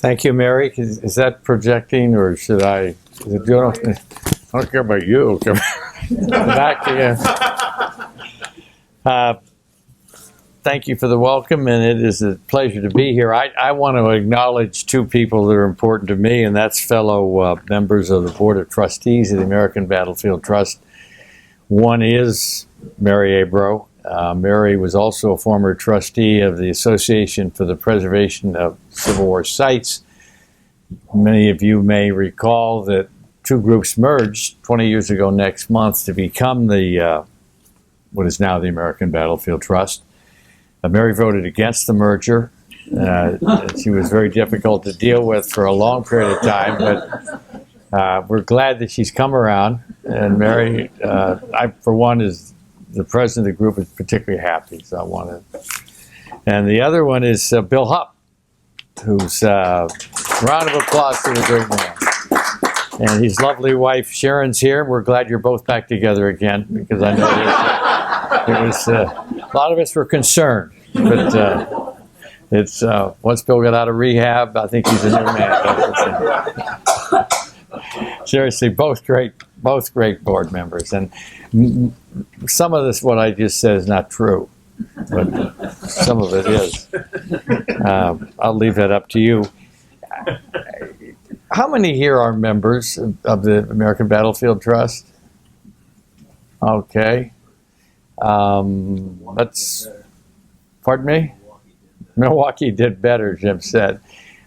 Thank you, Mary. Is that projecting, or should I? I don't care about you. Back again. Thank you for the welcome, and it is a pleasure to be here. I want to acknowledge two people that are important to me, and that's fellow members of the Board of Trustees of the American Battlefield Trust. One is Mary Abro. Mary was also a former trustee of the Association for the Preservation of Civil War Sites. Many of you may recall that two groups merged 20 years ago next month to become the what is now the American Battlefield Trust. Mary voted against the merger. She was very difficult to deal with for a long period of time, but we're glad that she's come around. And Mary, I, for one, is the president of the group, is particularly happy, so I want to. And the other one is Bill Hupp, who's round of applause to the great man. And his lovely wife Sharon's here. We're glad you're both back together again, because I know it was a lot of us were concerned, but it's once Bill got out of rehab, I think he's a new man. Seriously, both great board members, and some of this, what I just said, is not true, but some of it is. I'll leave that up to you. How many here are members of the American Battlefield Trust? Okay. Let's, pardon me? Milwaukee did better, Jim said.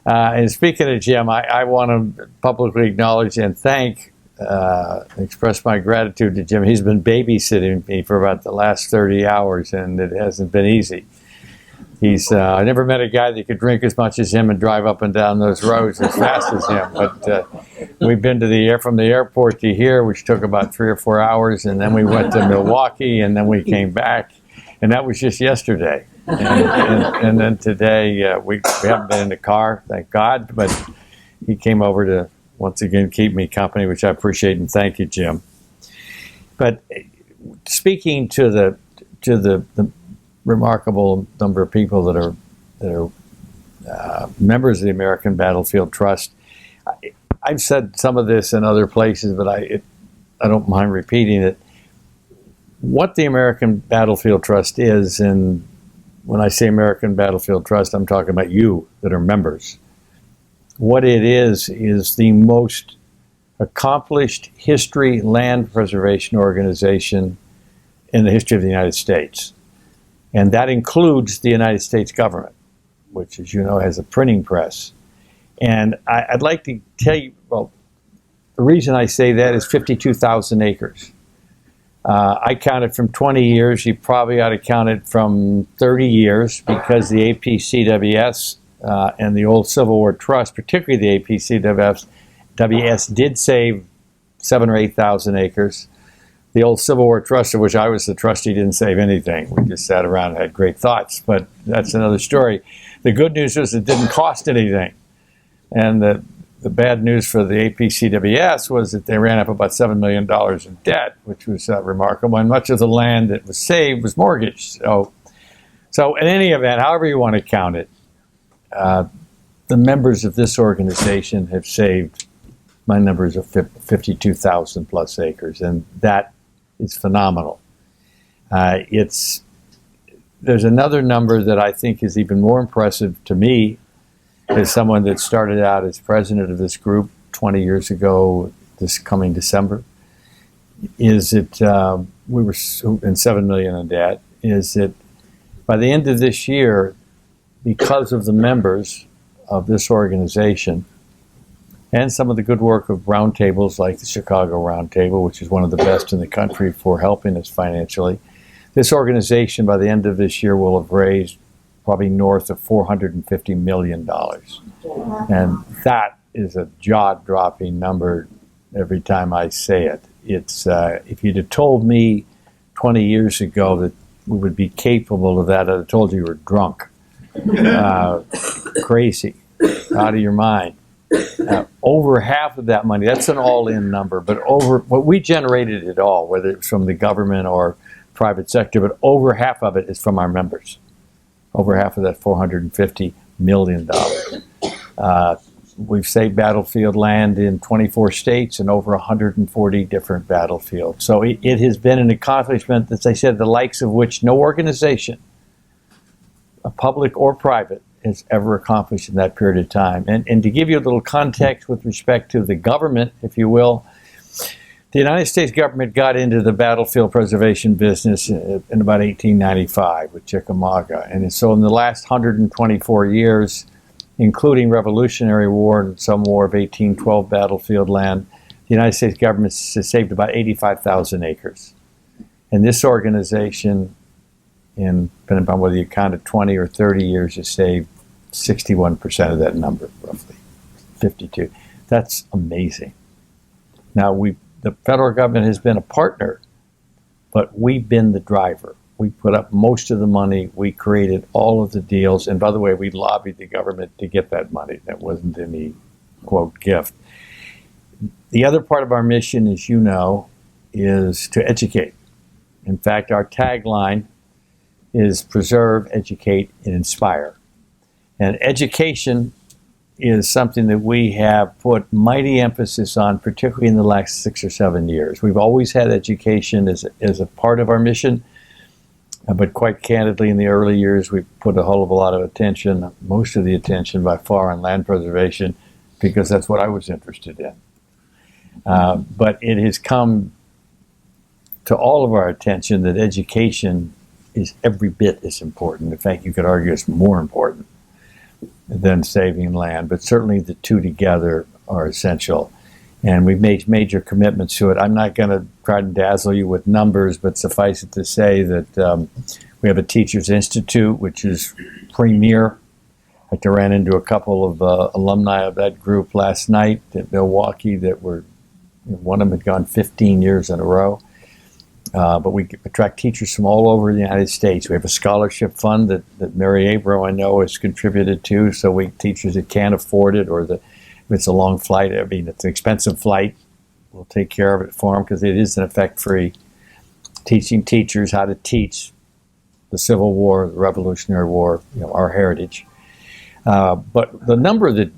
And speaking of Jim, I want to publicly acknowledge and thank, express my gratitude to Jim. He's been babysitting me for about the last 30 hours, and it hasn't been easy. I never met a guy that could drink as much as him and drive up and down those roads as fast as him. But we've been to from the airport to here, which took about 3 or 4 hours, and then we went to Milwaukee, and then we came back, and that was just yesterday. And then today we haven't been in the car, thank God, but he came over to once again keep me company, which I appreciate, and thank you, Jim. But speaking to the remarkable number of people that are members of the American Battlefield Trust, I've said some of this in other places, but I don't mind repeating it. What the American Battlefield Trust is, and when I say American Battlefield Trust, I'm talking about you that are members. What it is the most accomplished history land preservation organization in the history of the United States. And that includes the United States government, which, as you know, has a printing press. And I'd like to tell you, well, the reason I say that is 52,000 acres. I counted from 20 years. You probably ought to count it from 30 years, because the APCWS and the old Civil War Trust, particularly the APCWS, did save 7,000 or 8,000 acres. The old Civil War Trust, of which I was the trustee, didn't save anything. We just sat around and had great thoughts, but that's another story. The good news was it didn't cost anything. And the bad news for the APCWS was that they ran up about $7 million in debt, which was remarkable, and much of the land that was saved was mortgaged. So in any event, however you want to count it, the members of this organization have saved, my numbers of 52,000 plus acres, and that is phenomenal. There's another number that I think is even more impressive to me, as someone that started out as president of this group 20 years ago, this coming December, is that we were in $7 million in debt, is that by the end of this year, because of the members of this organization and some of the good work of roundtables like the Chicago Roundtable, which is one of the best in the country for helping us financially, this organization by the end of this year will have raised probably north of $450 million. And that is a jaw-dropping number every time I say it. It's if you'd have told me 20 years ago that we would be capable of that, I'd have told you were drunk. Crazy, out of your mind. Over half of that money, that's an all-in number, but what we generated it all, whether it's from the government or private sector, but over half of it is from our members. Over half of that $450 million. We've saved battlefield land in 24 states and over 140 different battlefields. So it has been an accomplishment, as I said, the likes of which no organization, public or private, has ever accomplished in that period of time. And to give you a little context with respect to the government, if you will, the United States government got into the battlefield preservation business in about 1895 with Chickamauga. And so in the last 124 years, including Revolutionary War and some War of 1812 battlefield land, the United States government has saved about 85,000 acres. And this organization, depending upon whether you count it 20 or 30 years, has saved 61% of that number, roughly 52. That's amazing. Now, the federal government has been a partner, but we've been the driver. We put up most of the money. We created all of the deals. And by the way, we lobbied the government to get that money. That wasn't any, quote, gift. The other part of our mission, as you know, is to educate. In fact, our tagline is preserve, educate, and inspire. And education is something that we have put mighty emphasis on, particularly in the last 6 or 7 years. We've always had education as a part of our mission, but quite candidly, in the early years, we put a whole of a lot of attention, most of the attention by far, on land preservation, because that's what I was interested in. But it has come to all of our attention that education is every bit as important. In fact, you could argue it's more important than saving land, but certainly the two together are essential. And we've made major commitments to it. I'm not going to try to dazzle you with numbers, but suffice it to say that we have a Teachers Institute, which is premier. I ran into a couple of alumni of that group last night at Milwaukee that one of them had gone 15 years in a row. But we attract teachers from all over the United States. We have a scholarship fund that Mary Abro, I know, has contributed to, so teachers that can't afford it, or if it's a long flight, I mean, it's an expensive flight, we'll take care of it for them, because it is, in effect, free. Teaching teachers how to teach the Civil War, the Revolutionary War, our heritage. But the number that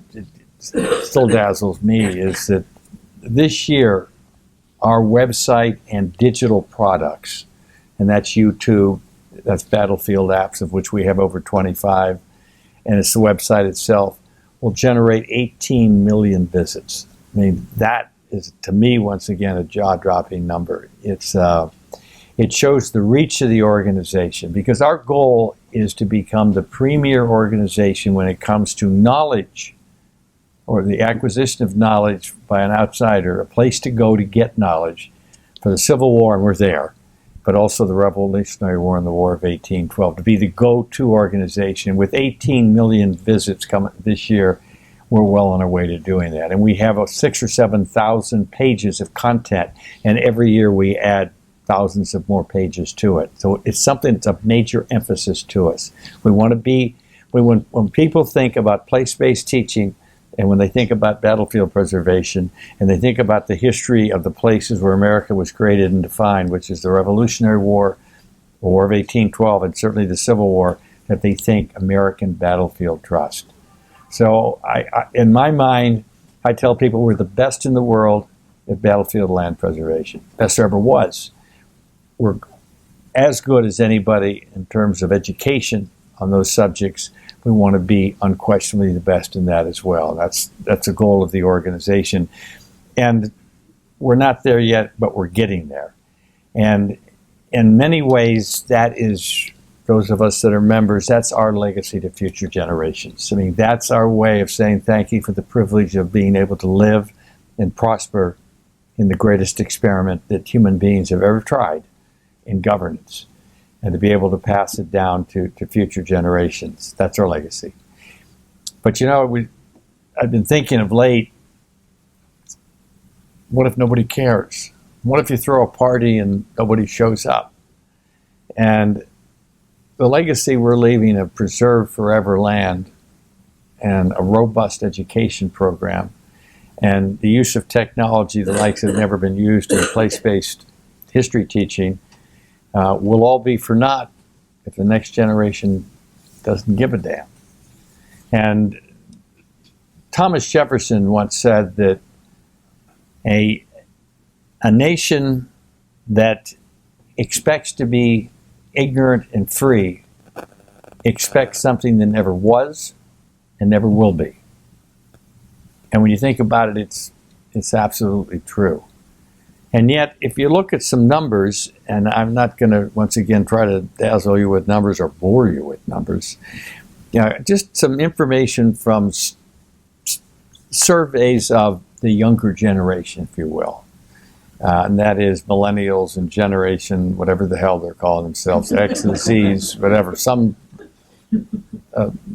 still dazzles me is that this year, our website and digital products, and that's YouTube, that's battlefield apps, of which we have over 25, and it's the website itself, will generate 18 million visits. I mean, that is, to me, once again, a jaw-dropping number. It shows the reach of the organization, because our goal is to become the premier organization when it comes to knowledge, or the acquisition of knowledge by an outsider, a place to go to get knowledge for the Civil War, and we're there, but also the Revolutionary War and the War of 1812, to be the go-to organization. With 18 million visits coming this year, we're well on our way to doing that. And we have 6,000 or 7,000 pages of content, and every year we add thousands of more pages to it. So it's something that's a major emphasis to us. We want to be, when people think about place-based teaching, and when they think about battlefield preservation, and they think about the history of the places where America was created and defined, which is the Revolutionary War, the War of 1812, and certainly the Civil War, that they think American Battlefield Trust. So in my mind, I tell people we're the best in the world at battlefield land preservation. Best there ever was. We're as good as anybody in terms of education on those subjects. We want to be unquestionably the best in that as well. That's a goal of the organization. And we're not there yet, but we're getting there. And in many ways, that is, those of us that are members, that's our legacy to future generations. I mean, that's our way of saying thank you for the privilege of being able to live and prosper in the greatest experiment that human beings have ever tried in governance, and to be able to pass it down to future generations. That's our legacy. But I've been thinking of late, what if nobody cares? What if you throw a party and nobody shows up? And the legacy we're leaving of preserved forever land and a robust education program and the use of technology the likes have never been used in place-based history teaching will all be for naught if the next generation doesn't give a damn. And Thomas Jefferson once said that a nation that expects to be ignorant and free expects something that never was and never will be. And when you think about it, it's absolutely true. And yet, if you look at some numbers, and I'm not going to, once again, try to dazzle you with numbers or bore you with numbers, just some information from surveys of the younger generation, if you will. And that is millennials and generation, whatever the hell they're calling themselves, X and Z's, whatever, some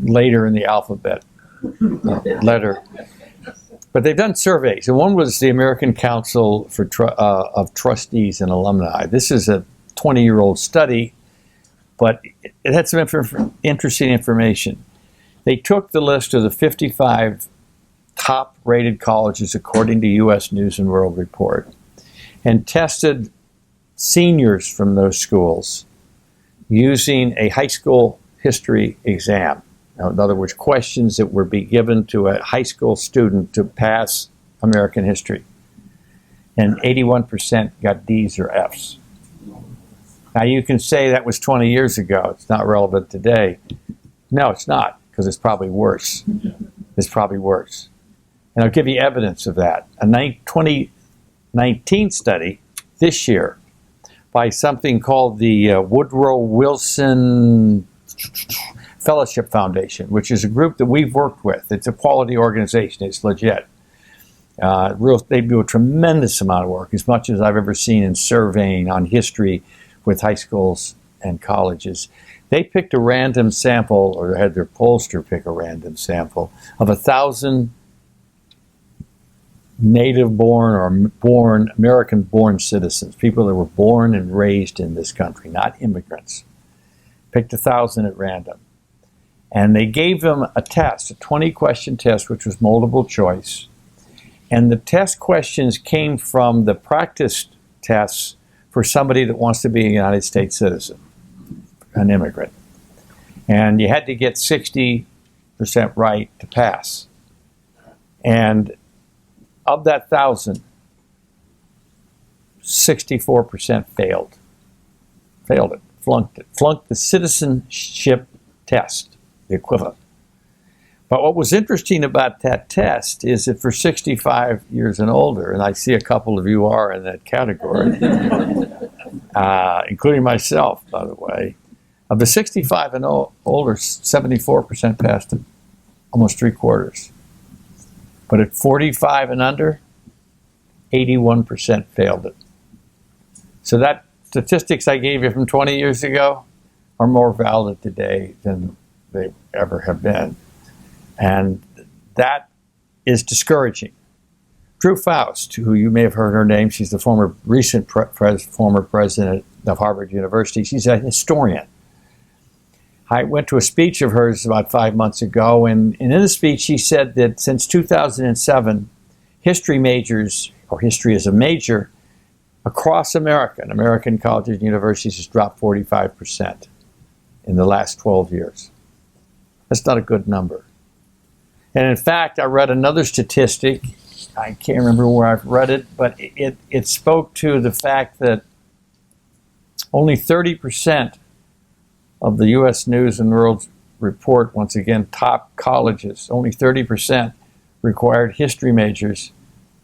later in the alphabet letter. But they've done surveys, and one was the American Council of Trustees and Alumni. This is a 20-year-old study, but it had some interesting information. They took the list of the 55 top-rated colleges according to U.S. News and World Report and tested seniors from those schools using a high school history exam. Now, in other words, questions that would be given to a high school student to pass American history. And 81% got D's or F's. Now, you can say that was 20 years ago. It's not relevant today. No, it's not, because it's probably worse. It's probably worse. And I'll give you evidence of that. A 2019 study this year by something called the Woodrow Wilson Fellowship Foundation, which is a group that we've worked with. It's a quality organization. It's legit. They do a tremendous amount of work, as much as I've ever seen in surveying on history with high schools and colleges. They picked a random sample, or had their pollster pick a random sample, of 1,000 native-born or American-born citizens, people that were born and raised in this country, not immigrants. Picked 1,000 at random. And they gave them a test, a 20-question test, which was multiple choice. And the test questions came from the practice tests for somebody that wants to be a United States citizen, an immigrant. And you had to get 60% right to pass. And of that 1,000, 64% failed. Failed it, flunked it. Flunked the citizenship test, the equivalent. But what was interesting about that test is that for 65 years and older, and I see a couple of you are in that category, including myself, by the way, of the 65 and older, 74% passed it, almost 3/4. But at 45 and under, 81% failed it. So that statistics I gave you from 20 years ago are more valid today than they ever have been. And that is discouraging. Drew Faust, who you may have heard her name, she's the former president of Harvard University. She's a historian. I went to a speech of hers about 5 months ago, and in the speech she said that since 2007, history majors, or history as a major, across America, in American colleges and universities, has dropped 45% in the last 12 years. That's not a good number. And in fact, I read another statistic, I can't remember where I've read it, but it spoke to the fact that only 30% of the U.S. News and World Report, once again, top colleges, only 30% required history majors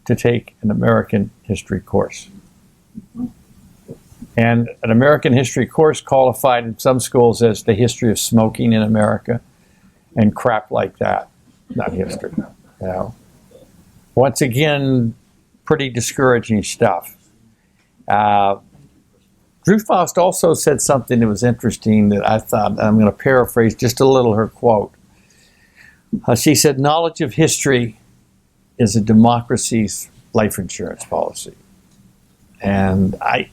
to take an American history course. And an American history course qualified in some schools as the history of smoking in America and crap like that. Not history, you know. Once again, pretty discouraging stuff. Drew Faust also said something that was interesting that I thought, I'm going to paraphrase just a little her quote. She said, knowledge of history is a democracy's life insurance policy. And I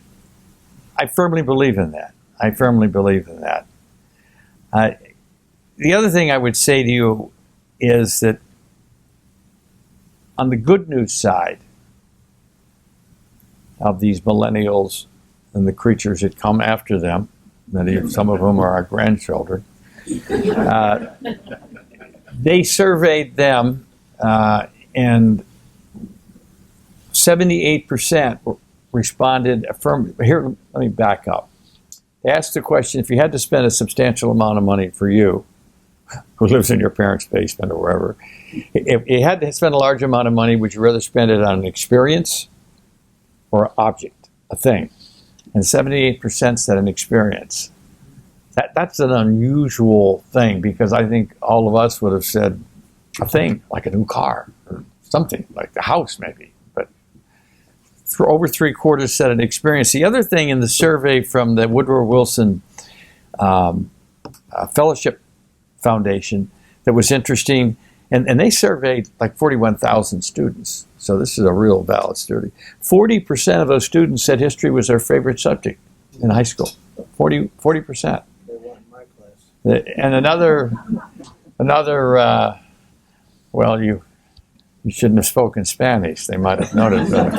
firmly believe in that. I firmly believe in that. The other thing I would say to you is that on the good news side of these millennials and the creatures that come after them, some of them are our grandchildren, they surveyed them and 78% responded affirmative. Here, let me back up. They asked the question, if you had to spend a substantial amount of money for you, who lives in your parents' basement or wherever, if you had to spend a large amount of money, would you rather spend it on an experience or an object, a thing? And 78% said an experience. That's an unusual thing, because I think all of us would have said a thing, like a new car or something, like the house maybe. But over 3/4 said an experience. The other thing in the survey from the Woodrow Wilson Fellowship Foundation that was interesting, and they surveyed like 41,000 students. So this is a real valid study. 40% of those students said history was their favorite subject in high school. 40%. They weren't in my class. And another, well, you shouldn't have spoken Spanish. They might have noticed that.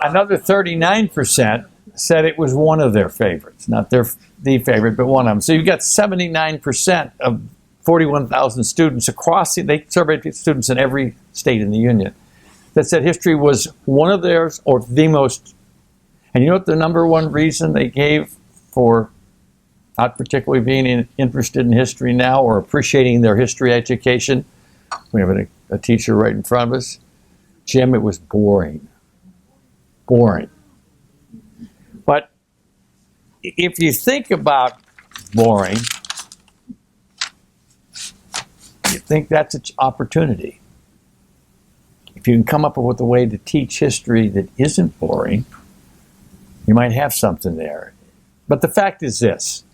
Another 39% said it was one of their favorites, not the favorite, but one of them. So you've got 79% of 41,000 students across, they surveyed students in every state in the union, that said history was one of theirs or the most. And you know what the number one reason they gave for not particularly being interested in history now or appreciating their history education? We have a teacher right in front of us. Jim, it was boring. Boring. But if you think about boring, you think that's an opportunity. If you can come up with a way to teach history that isn't boring, you might have something there. But the fact is this.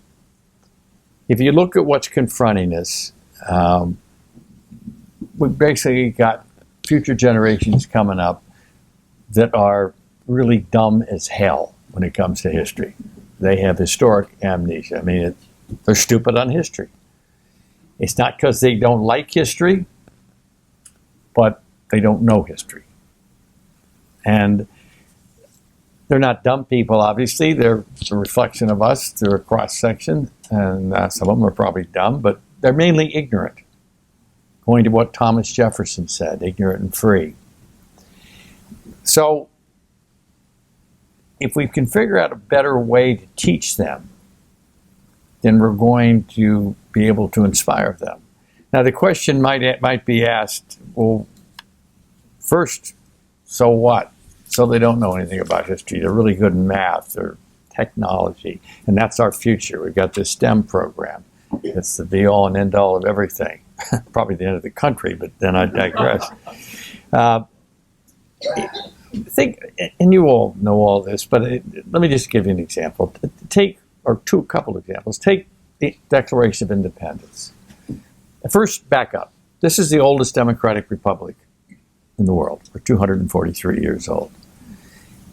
If you look at what's confronting us, we've basically got future generations coming up that are really dumb as hell when it comes to history. They have historic amnesia. I mean, they're stupid on history. It's not because they don't like history, but they don't know history. And they're not dumb people, obviously. They're a reflection of us. They're a cross-section, and some of them are probably dumb, but they're mainly ignorant. Going to what Thomas Jefferson said, ignorant and free. So, if we can figure out a better way to teach them, then we're going to be able to inspire them. Now, the question might be asked, well, first, so what? So they don't know anything about history. They're really good in math or technology, and that's our future. We've got this STEM program. It's the be-all and end-all of everything. Probably the end of the country, but then I digress. And you all know all this, but let me just give you an example. A couple examples. Take the Declaration of Independence. First, back up. This is the oldest democratic republic in the world. We're 243 years old.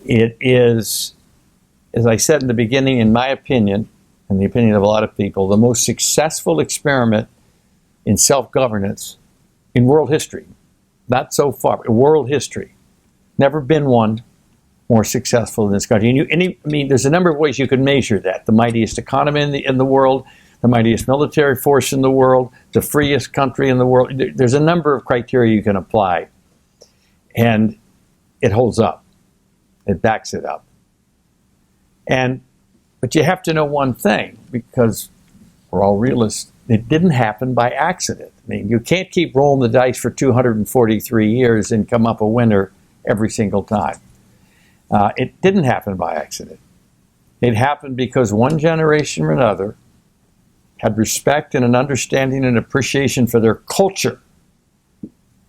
It is, as I said in the beginning, in my opinion, and the opinion of a lot of people, the most successful experiment in self-governance in world history. Not so far, but world history. Never been one more successful in this country. And there's a number of ways you can measure that. The mightiest economy in the world, the mightiest military force in the world, the freest country in the world. There's a number of criteria you can apply. And it holds up. It backs it up. But you have to know one thing, because we're all realists. It didn't happen by accident. I mean, you can't keep rolling the dice for 243 years and come up a winner every single time. It didn't happen by accident. It happened because one generation or another had respect and an understanding and appreciation for their culture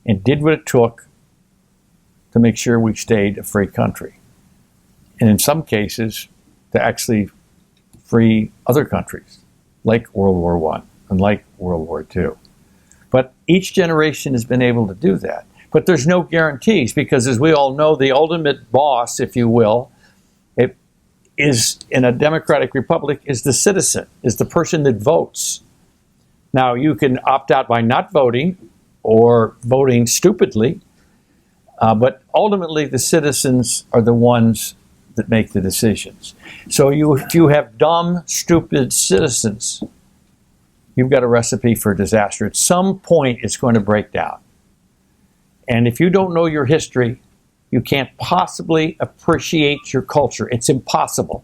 and did what it took to make sure we stayed a free country. And in some cases, to actually free other countries, like World War I and like World War II. But each generation has been able to do that. But there's no guarantees, because as we all know, the ultimate boss, if you will, it is in a democratic republic, is the citizen, is the person that votes. Now, you can opt out by not voting or voting stupidly, but ultimately the citizens are the ones that make the decisions. So if you have dumb, stupid citizens, you've got a recipe for disaster. At some point, it's going to break down. And if you don't know your history, you can't possibly appreciate your culture. It's impossible.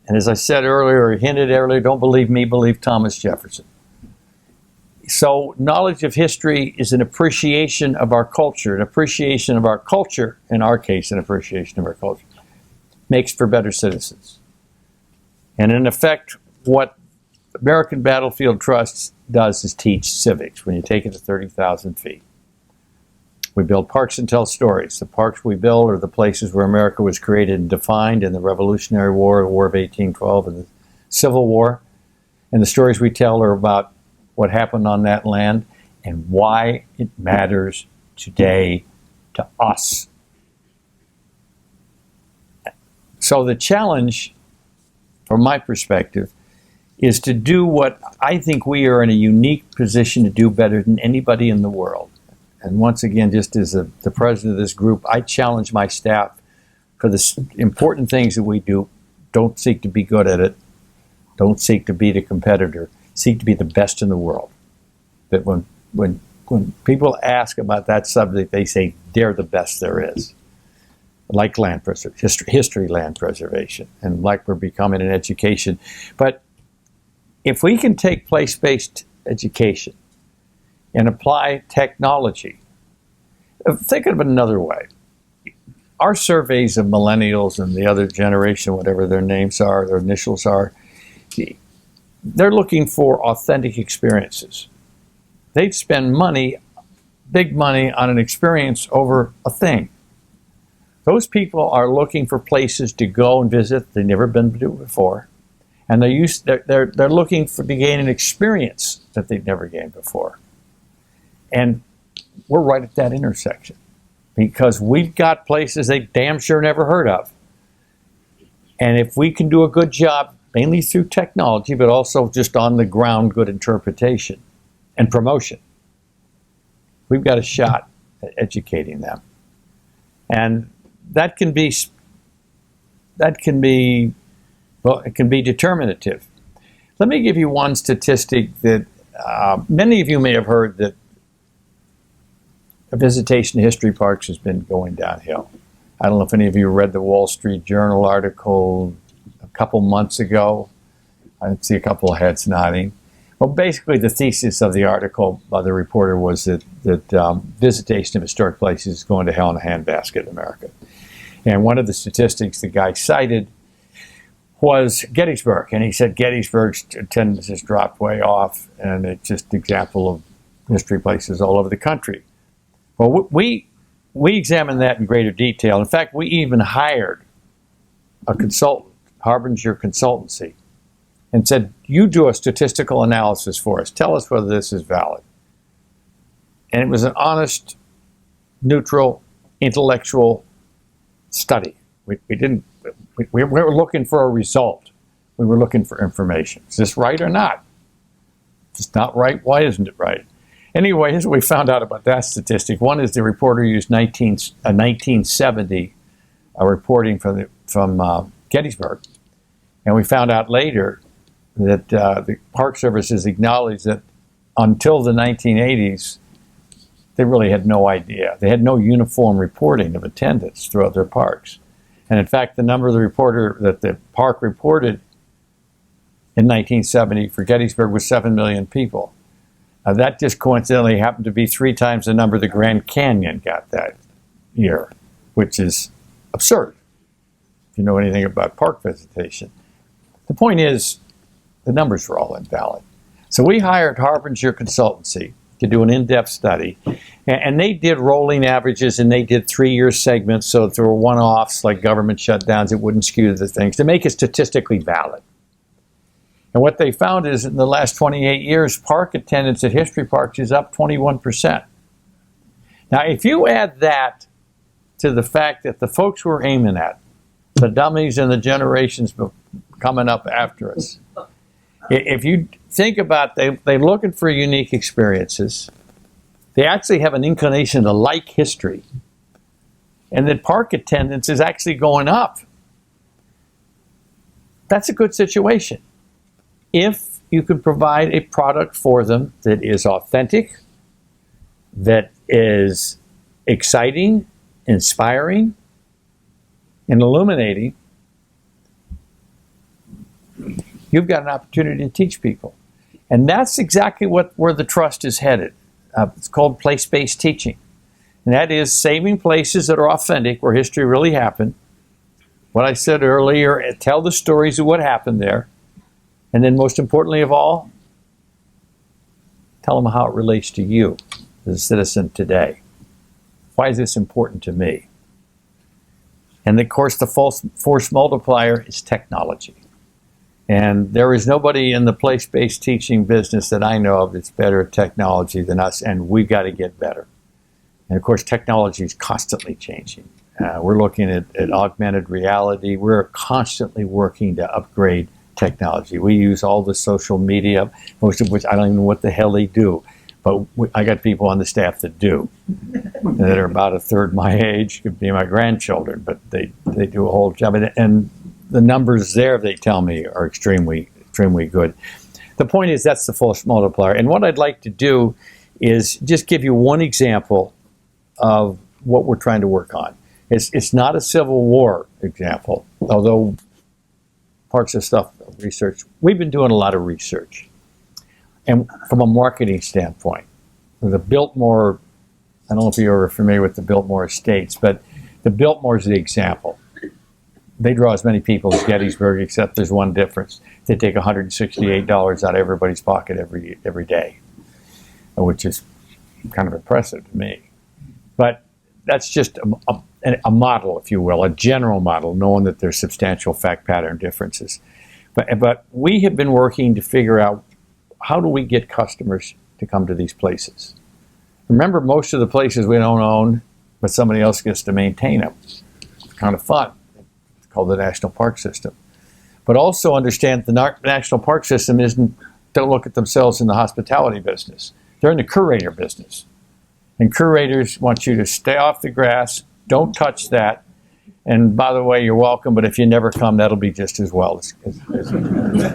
And as I said earlier, or hinted earlier, don't believe me, believe Thomas Jefferson. So knowledge of history is an appreciation of our culture. An appreciation of our culture, in our case, an appreciation of our culture, makes for better citizens. And in effect, what American Battlefield Trust does is teach civics when you take it to 30,000 feet. We build parks and tell stories. The parks we build are the places where America was created and defined in the Revolutionary War, the War of 1812, and the Civil War. And the stories we tell are about what happened on that land and why it matters today to us. So the challenge, from my perspective, is to do what I think we are in a unique position to do better than anybody in the world. And once again, just as the president of this group, I challenge my staff for the important things that we do. Don't seek to be good at it. Don't seek to beat a competitor. Seek to be the best in the world. That when people ask about that subject, they say they're the best there is. Like land preservation, history land preservation, and like we're becoming in education. But if we can take place-based education and apply technology, think of it another way. Our surveys of millennials and the other generation, whatever their names are, their initials are, they're looking for authentic experiences. They'd spend money, big money, on an experience over a thing. Those people are looking for places to go and visit they've never been to before. And they're looking to gain an experience that they've never gained before. And we're right at that intersection because we've got places they damn sure never heard of. And if we can do a good job, mainly through technology, but also just on the ground good interpretation and promotion, we've got a shot at educating them. And that can be well, it can be determinative. Let me give you one statistic that many of you may have heard, that visitation to history parks has been going downhill. I don't know if any of you read the Wall Street Journal article a couple months ago. I see a couple of heads nodding. Well, basically the thesis of the article by the reporter was that visitation of historic places is going to hell in a handbasket in America. And one of the statistics the guy cited was Gettysburg. And he said Gettysburg's attendance has dropped way off, and it's just an example of history places all over the country. Well, we examined that in greater detail. In fact, we even hired a consultant, Harbinger Consultancy, and said, you do a statistical analysis for us. Tell us whether this is valid. And it was an honest, neutral, intellectual study. We were looking for a result. We were looking for information. Is this right or not? If it's not right, why isn't it right? Anyway, here's what we found out about that statistic. One is the reporter used 1970 reporting from Gettysburg. And we found out later that the Park Services acknowledged that until the 1980s, they really had no idea. They had no uniform reporting of attendance throughout their parks. And in fact, the number of that the park reported in 1970 for Gettysburg was 7 million people. That just coincidentally happened to be 3 times the number the Grand Canyon got that year, which is absurd if you know anything about park visitation. The point is, the numbers were all invalid. So we hired Harbinger Consultancy to do an in-depth study, and they did rolling averages, and they did 3-year segments, so if there were one-offs like government shutdowns, it wouldn't skew the things, to make it statistically valid. And what they found is in the last 28 years, park attendance at history parks is up 21%. Now, if you add that to the fact that the folks we're aiming at, the dummies and the generations coming up after us, if you think about they're looking for unique experiences, they actually have an inclination to like history, and that park attendance is actually going up. That's a good situation. If you can provide a product for them that is authentic, that is exciting, inspiring, and illuminating, you've got an opportunity to teach people. And that's exactly where the trust is headed. It's called place-based teaching. And that is saving places that are authentic, where history really happened. What I said earlier, tell the stories of what happened there. And then most importantly of all, tell them how it relates to you as a citizen today. Why is this important to me? And of course, the force multiplier is technology. And there is nobody in the place-based teaching business that I know of that's better at technology than us, and we've got to get better. And of course, technology is constantly changing. We're looking at augmented reality. We're constantly working to upgrade technology. We use all the social media, most of which I don't even know what the hell they do. But I got people on the staff that do, that are about a third my age, could be my grandchildren, but they do a whole job. And the numbers there, they tell me, are extremely good. The point is, that's the force multiplier. And what I'd like to do is just give you one example of what we're trying to work on. It's not a Civil War example, although parts of stuff, research, we've been doing a lot of research. And from a marketing standpoint, the Biltmore, I don't know if you're familiar with the Biltmore Estates, but the Biltmore is the example. They draw as many people as Gettysburg, except there's one difference. They take $168 out of everybody's pocket every day, which is kind of impressive to me. But that's just a model, if you will, a general model, knowing that there's substantial fact pattern differences. But we have been working to figure out, how do we get customers to come to these places? Remember, most of the places we don't own, but somebody else gets to maintain them. It's kind of fun. It's called the National Park System. But also understand the National Park System don't look at themselves in the hospitality business. They're in the curator business. And curators want you to stay off the grass, don't touch that, and by the way, you're welcome, but if you never come, that'll be just as well as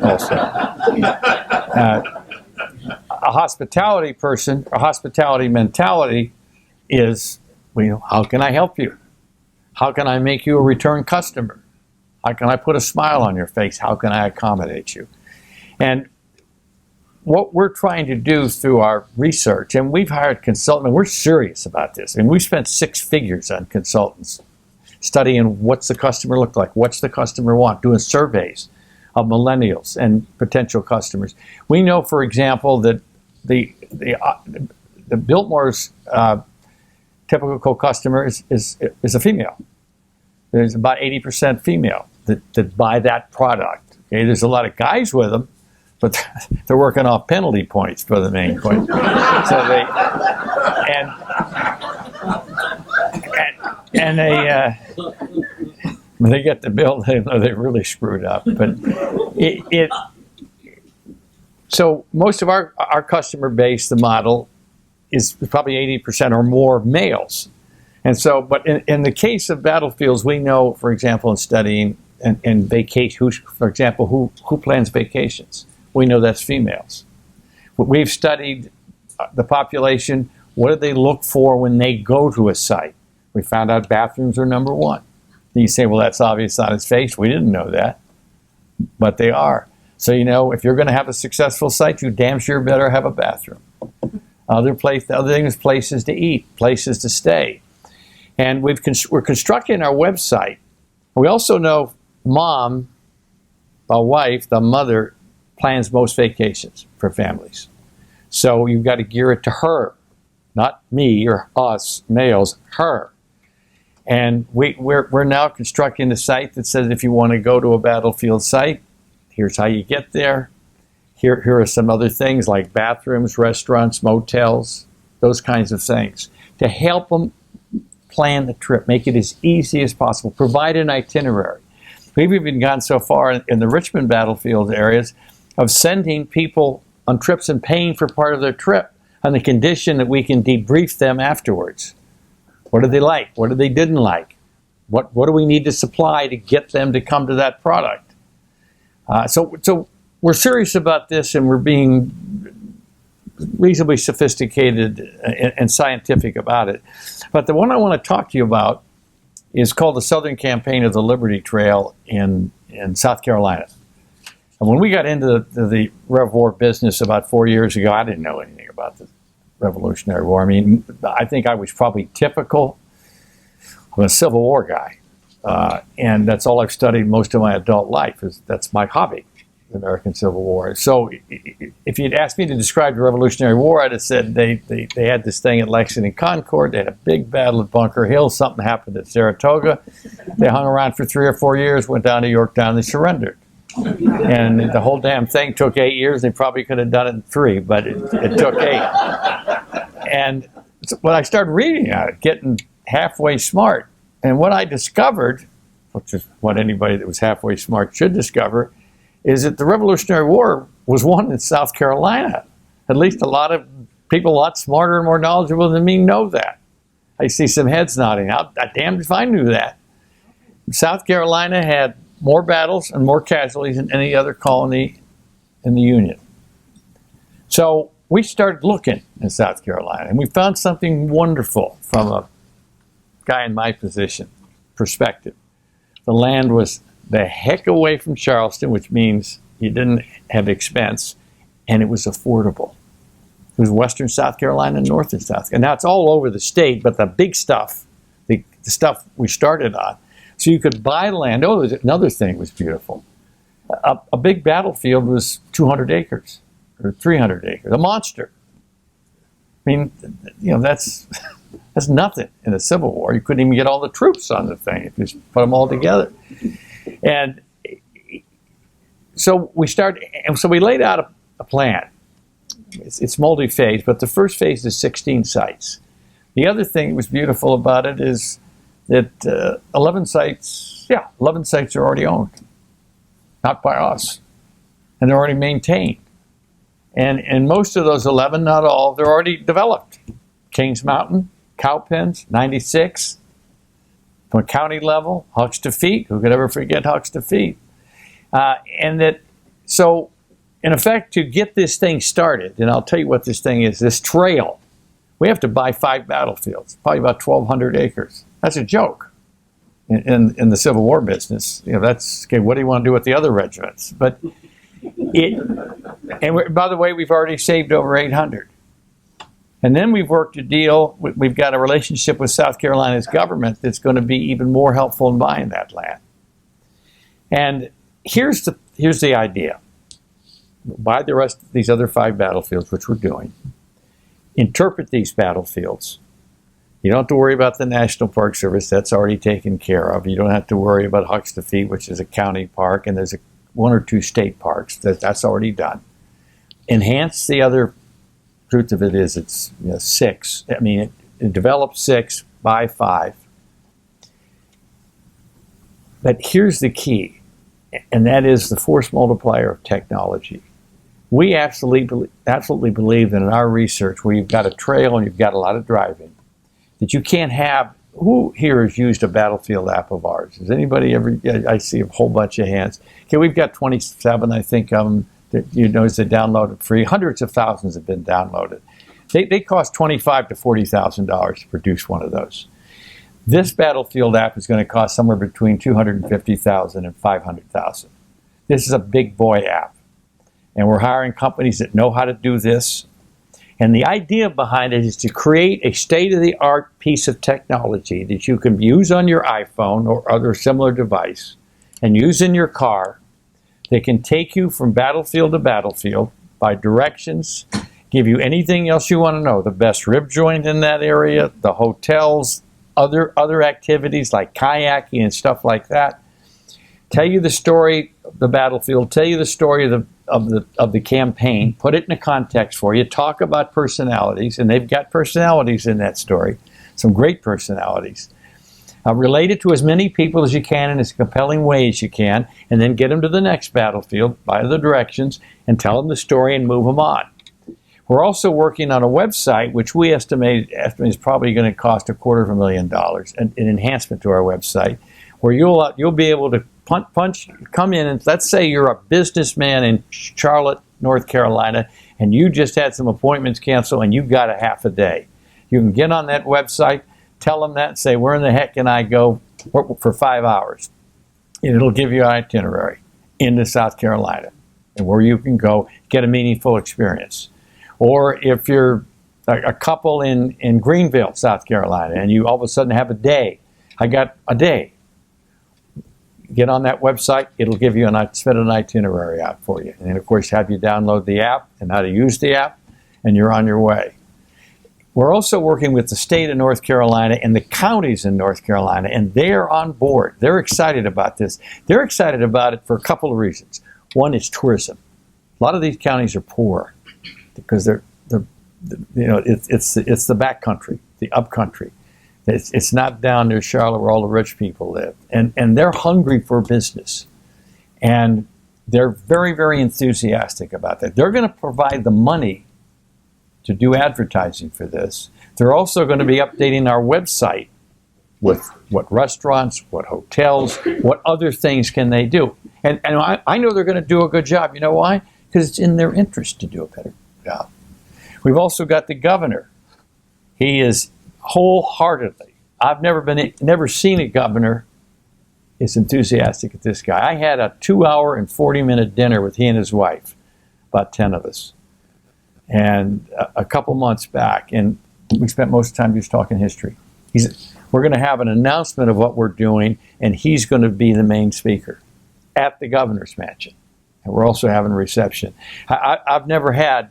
also. A hospitality person, a hospitality mentality is, how can I help you? How can I make you a return customer? How can I put a smile on your face? How can I accommodate you? And what we're trying to do through our research, and we've hired consultants, and we're serious about this, and we've spent 6 figures on consultants studying what's the customer look like, what's the customer want, doing surveys of millennials and potential customers. We know, for example, that the Biltmore's typical customer is a female. There's about 80% female that buy that product. Okay, there's a lot of guys with them, but they're working off penalty points for the main point. So when they get the bill, they know they really screwed up. But so most of our customer base, the model, is probably 80% or more males. And so, but in the case of battlefields, we know, for example, in studying and vacation, for example, who plans vacations? We know that's females. We've studied the population. What do they look for when they go to a site? We found out bathrooms are number one. And you say, well, that's obvious on its face. We didn't know that, but they are. So, if you're going to have a successful site, you damn sure better have a bathroom. Other things, places to eat, places to stay. And we're constructing our website. We also know mom, the wife, the mother, plans most vacations for families. So you've got to gear it to her, not me or us, males, her. And we're now constructing a site that says if you want to go to a battlefield site, here's how you get there. Here are some other things like bathrooms, restaurants, motels, those kinds of things, to help them plan the trip, make it as easy as possible, provide an itinerary. We've even gone so far in the Richmond battlefield areas of sending people on trips and paying for part of their trip on the condition that we can debrief them afterwards. What did they like? What did they didn't like? What do we need to supply to get them to come to that product? So we're serious about this, and we're being reasonably sophisticated and scientific about it. But the one I want to talk to you about is called the Southern Campaign of the Liberty Trail in South Carolina. And when we got into the Rev War business about 4 years ago, I didn't know anything about the Revolutionary War. I mean, I think I was probably typical of a Civil War guy. And that's all I've studied most of my adult life. That's my hobby, the American Civil War. So if you'd asked me to describe the Revolutionary War, I'd have said they had this thing at Lexington Concord. They had a big battle at Bunker Hill. Something happened at Saratoga. They hung around for 3 or 4 years, went down to Yorktown, and surrendered. And the whole damn thing took 8 years. They probably could have done it in 3, but it took 8. And when I started reading on it, getting halfway smart, and what I discovered, which is what anybody that was halfway smart should discover, is that the Revolutionary War was won in South Carolina. At least a lot of people a lot smarter and more knowledgeable than me know that. I see some heads nodding. I'm damned if I knew that. South Carolina had more battles and more casualties than any other colony in the Union. So we started looking in South Carolina, and we found something wonderful from a guy in my position perspective. The land was the heck away from Charleston, which means you didn't have expense, and it was affordable. It was western South Carolina and northern South Carolina. Now it's all over the state, but the big stuff, the stuff we started on, so you could buy land. Oh, another thing was beautiful. A big battlefield was 200 acres or 300 acres, a monster. I mean, you know, that's nothing in a Civil War. You couldn't even get all the troops on the thing if you just put them all together. And so we laid out a plan. It's multi-phase, but the first phase is 16 sites. The other thing that was beautiful about it is that 11 sites are already owned, not by us, and they're already maintained. And most of those 11, not all, they're already developed. Kings Mountain, Cowpens, 96. From a county level, Hucks to Feet. Who could ever forget Hucks to Feet? So in effect, to get this thing started, and I'll tell you what this thing is, this trail, we have to buy 5 battlefields, probably about 1,200 acres. That's a joke in the Civil War business. You know, that's, okay, what do you want to do with the other regiments? But by the way, we've already saved over 800. And then we've worked a deal, we've got a relationship with South Carolina's government that's going to be even more helpful in buying that land. And here's the idea. Buy the rest of these other 5 battlefields, which we're doing. Interpret these battlefields. You don't have to worry about the National Park Service. That's already taken care of. You don't have to worry about Hucks to Feet, which is a county park, and there's 1 or 2 state parks. That's already done. Enhance the other. Truth of it is, it's 6. I mean, it developed 6, buy 5. But here's the key, and that is the force multiplier of technology. We absolutely believe that in our research, where you've got a trail and you've got a lot of driving, that you can't have. Who here has used a battlefield app of ours? Has anybody ever? I see a whole bunch of hands. Okay, we've got 27, I think, you notice they downloaded free. Hundreds of thousands have been downloaded. They cost $25,000 to $40,000 to produce one of those. This battlefield app is going to cost somewhere between $250,000 and $500,000. This is a big boy app, and we're hiring companies that know how to do this. And the idea behind it is to create a state-of-the-art piece of technology that you can use on your iPhone or other similar device and use in your car. They can take you from battlefield to battlefield by directions, give you anything else you want to know, the best rib joint in that area, the hotels, other activities like kayaking and stuff like that. Tell you the story of the battlefield, tell you the story of the campaign, put it in a context for you, talk about personalities, and they've got personalities in that story, some great personalities. Relate it to as many people as you can in as compelling way as you can, and then get them to the next battlefield by the directions and tell them the story and move them on. We're also working on a website, which we estimate is probably going to cost $250,000, an enhancement to our website, where you'll be able to come in and let's say you're a businessman in Charlotte, North Carolina, and you just had some appointments canceled and you got a half a day. You can get on that website, tell them that, and say, where in the heck can I go for 5 hours? And it'll give you an itinerary into South Carolina and where you can go get a meaningful experience. Or if you're a couple in Greenville, South Carolina, and you all of a sudden have a day, I got a day. Get on that website, it'll give you an itinerary out for you. And then, of course, have you download the app and how to use the app, and you're on your way. We're also working with the state of North Carolina and the counties in North Carolina, and they're on board. They're excited about this. They're excited about it for a couple of reasons. One is tourism. A lot of these counties are poor because it's the back country, the up country. It's not down near Charlotte where all the rich people live. And they're hungry for business. And they're very, very enthusiastic about that. They're going to provide the money to do advertising for this. They're also going to be updating our website with what restaurants, what hotels, what other things can they do. And I know they're going to do a good job. You know why? Because it's in their interest to do a better job. We've also got the governor. He is wholeheartedly. I've never seen a governor as enthusiastic as this guy. I had a 2-hour and 40-minute dinner with he and his wife, about 10 of us, and a couple months back, and we spent most of the time just talking history. We're going to have an announcement of what we're doing, and he's going to be the main speaker at the governor's mansion. And we're also having a reception. I've never had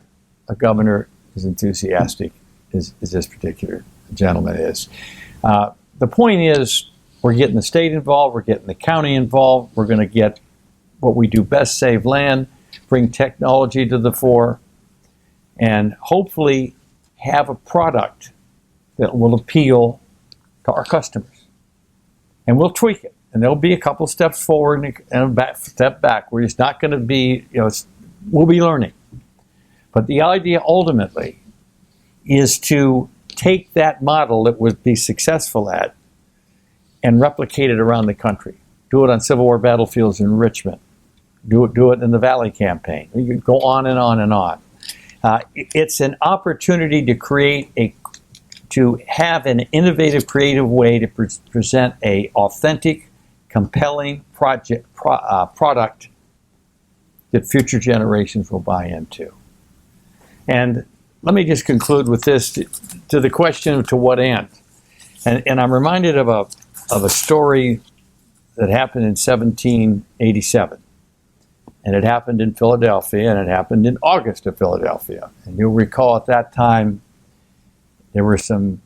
a governor as enthusiastic as this particular gentleman is. The point is, we're getting the state involved, we're getting the county involved, we're going to get what we do best, save land, bring technology to the fore, and hopefully have a product that will appeal to our customers. And we'll tweak it. And there'll be a couple steps forward and a step back. We're just not going to be, we'll be learning. But the idea ultimately is to take that model that would be successful at and replicate it around the country. Do it on Civil War battlefields in Richmond. Do it in the Valley Campaign. You can go on and on and on. It's an opportunity to have an innovative, creative way to present a authentic, compelling product that future generations will buy into. And let me just conclude with this, to the question, to what end? And I'm reminded of a story that happened in 1787. And it happened in Philadelphia, and it happened in August of Philadelphia. And you'll recall at that time, there were some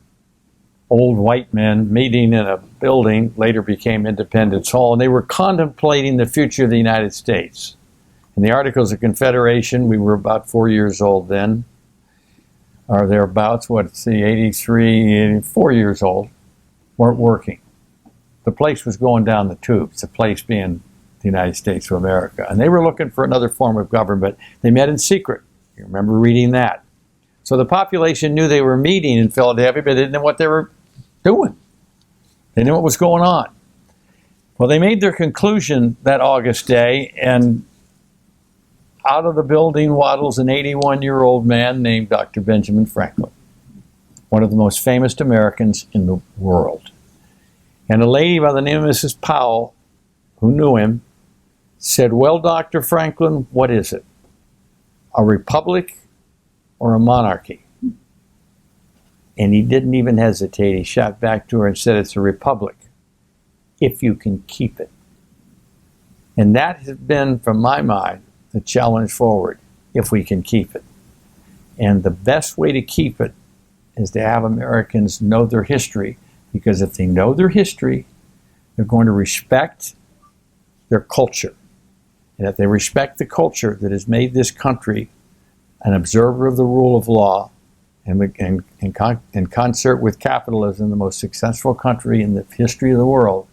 old white men meeting in a building, later became Independence Hall, and they were contemplating the future of the United States. And the Articles of Confederation, we were about 4 years old then, or thereabouts, 4 years old, weren't working. The place was going down the tubes, the place being the United States of America. And they were looking for another form of government. They met in secret. You remember reading that. So the population knew they were meeting in Philadelphia, but they didn't know what they were doing. They didn't know what was going on. Well, they made their conclusion that August day, and out of the building waddles an 81-year-old man named Dr. Benjamin Franklin, one of the most famous Americans in the world. And a lady by the name of Mrs. Powell, who knew him, said, "Well, Dr. Franklin, what is it? A republic or a monarchy?" And he didn't even hesitate. He shot back to her and said, "It's a republic, if you can keep it." And that has been, from my mind, the challenge forward, if we can keep it. And the best way to keep it is to have Americans know their history, because if they know their history, they're going to respect their culture. And if they respect the culture that has made this country an observer of the rule of law, and in concert with capitalism, the most successful country in the history of the world,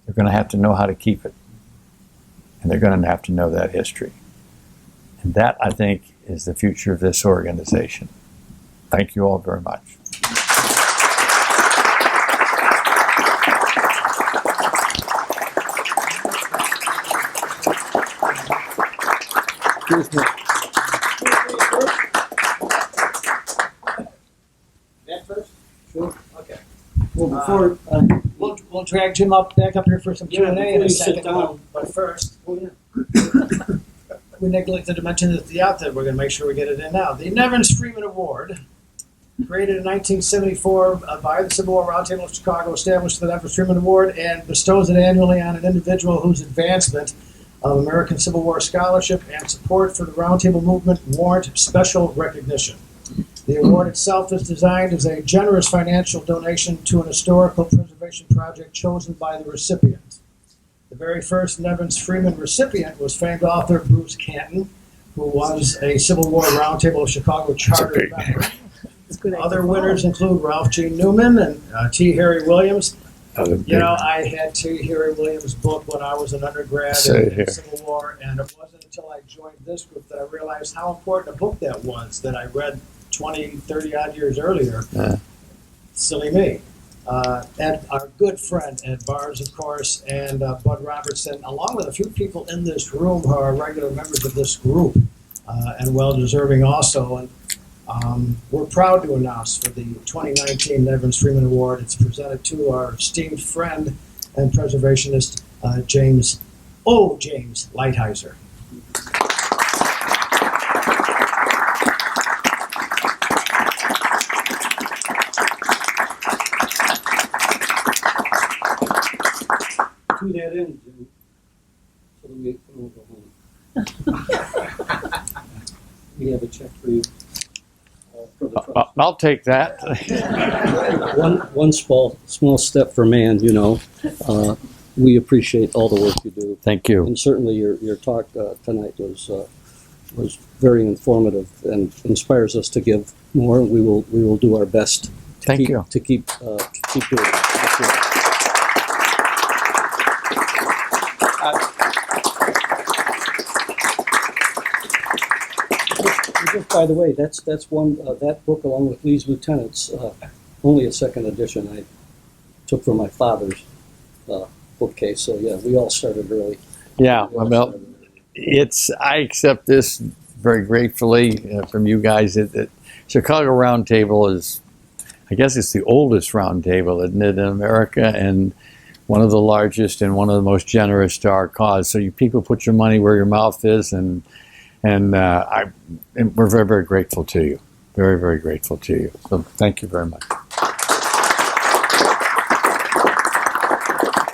they're going to have to know how to keep it. And they're going to have to know that history. And that, I think, is the future of this organization. Thank you all very much. Excuse me. Matt first? Sure. Okay. Well, before, We'll drag Jim back up here for some Yeah, Q&A in before a you sit second. down. But first, oh, yeah. we neglected to mention at the outset, we're going to make sure we get it in now. The Nevins Freeman Award, created in 1974 by the Civil War Roundtable of Chicago, established the Nevins Freeman Award and bestows it annually on an individual whose advancement of American Civil War scholarship and support for the Roundtable movement warrant special recognition. The award itself is designed as a generous financial donation to an historical preservation project chosen by the recipient. The very first Nevins Freeman recipient was famed author Bruce Canton, who was a Civil War Roundtable of Chicago charter member. Other winners include Ralph G. Newman and T. Harry Williams. You know, I had T. Harry Williams' book when I was an undergrad in the Civil War, and it wasn't until I joined this group that I realized how important a book that was that I read 20, 30 odd years earlier. Silly me. And our good friend Ed Bars, of course, and Bud Robertson, along with a few people in this room who are regular members of this group, and well-deserving also. And we're proud to announce for the 2019 Nevins Freeman Award, it's presented to our esteemed friend and preservationist, James Lighthizer. To that end, Jim, so that we can go home. We have a check for you. For the trust. I'll take that. One small step for man, you know. We appreciate all the work you do. Thank you. And certainly your talk tonight was very informative and inspires us to give more. We will do our best to keep doing it. Thank you. Just by the way, that's one that book along with Lee's Lieutenants, only a second edition I took from my father's bookcase. So yeah, we all started early. Yeah, well, I accept this very gratefully from you guys. That Chicago Roundtable is, I guess it's the oldest roundtable, isn't it, in America, and one of the largest and one of the most generous to our cause. So you people put your money where your mouth is, and we're very, very grateful to you. Very, very grateful to you. So thank you very much.